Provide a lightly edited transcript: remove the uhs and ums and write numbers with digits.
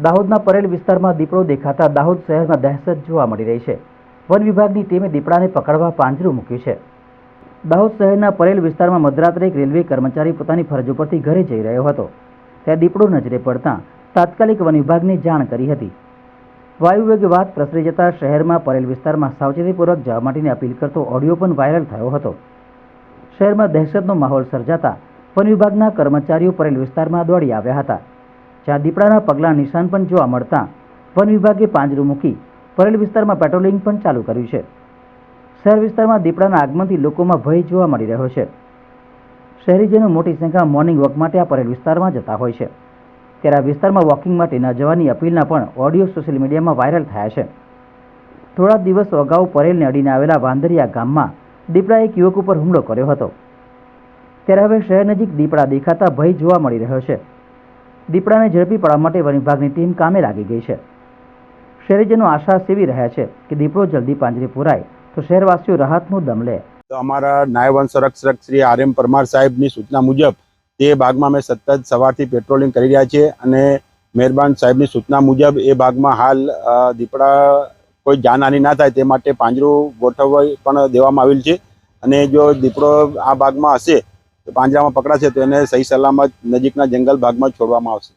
દાહોદના પરેલ વિસ્તારમાં દીપડો દેખાતા દાહોદ શહેરમાં દહેશત જોવા મળી રહી છે। વન વિભાગની ટીમે દીપડાને પકડવા પાંજરું મૂક્યું છે। દાહોદ શહેરના પરેલ વિસ્તારમાં મધરાત્રે એક રેલવે કર્મચારી પોતાની ફરજ ઉપરથી ઘરે જઈ રહ્યો હતો ત્યાં દીપડો નજરે પડતા તાત્કાલિક વન વિભાગને જાણ કરી હતી। વાયુ વેગે વાત પ્રસરી જતા શહેરમાં પરેલ વિસ્તારમાં સાવચેતીપૂર્વક જવા માટેની અપીલ કરતો ઓડિયો પણ વાયરલ થયો હતો। શહેરમાં દહેશતનો માહોલ સર્જાતા વન વિભાગના કર્મચારીઓ પરેલ વિસ્તારમાં દોડી આવ્યા હતા, જ્યાં દીપડાના પગલાં નિશાન પણ જોવા મળતા વન વિભાગે પાંજરું મૂકી પરેલ વિસ્તારમાં પેટ્રોલિંગ પણ ચાલુ કર્યું છે। શહેર વિસ્તારમાં દીપડાના આગમનથી લોકોમાં ભય જોવા મળી રહ્યો છે। શહેરીજનો મોટી સંખ્યામાં મોર્નિંગ વોક માટે આ પરેલ વિસ્તારમાં જતા હોય છે, ત્યારે આ વિસ્તારમાં વોકિંગ માટે ન જવાની અપીલના પણ ઓડિયો સોશિયલ મીડિયામાં વાયરલ થયા છે। થોડા દિવસો અગાઉ પરેલને અડીને આવેલા વાંદરિયા ગામમાં દીપડાએ એક યુવક ઉપર હુમલો કર્યો હતો, ત્યારે હવે શહેર નજીક દીપડા દેખાતા ભય જોવા મળી રહ્યો છે। દીપડાને ઝડપી પાડવા માટે વન વિભાગની ટીમ કામે લાગી ગઈ છે। શહેરીજનો આશા સેવી રહ્યા છે કે દીપડો જલ્દી પાંજરે પુરાય તો શહેરવાસીઓ રાહતનો દમ લે। તો અમારા નાયબ વન સંરક્ષક શ્રી RM પરમાર સાહેબની સૂચના મુજબ તે ભાગમાં અમે સતત સવારથી પેટ્રોલિંગ કરી રહ્યા છીએ અને મહેરબાન સાહેબની સૂચના મુજબ એ ભાગમાં હાલ દીપડા કોઈ જાનહાનિ ના થાય તે માટે પાંજરું ગોઠવવા પણ દેવામાં આવેલ છે અને જો દીપડો આ ભાગમાં હશે તો પાંજરામાં પકડાશે તો એને સહી સલામત નજીકના જંગલ ભાગમાં છોડવામાં આવશે।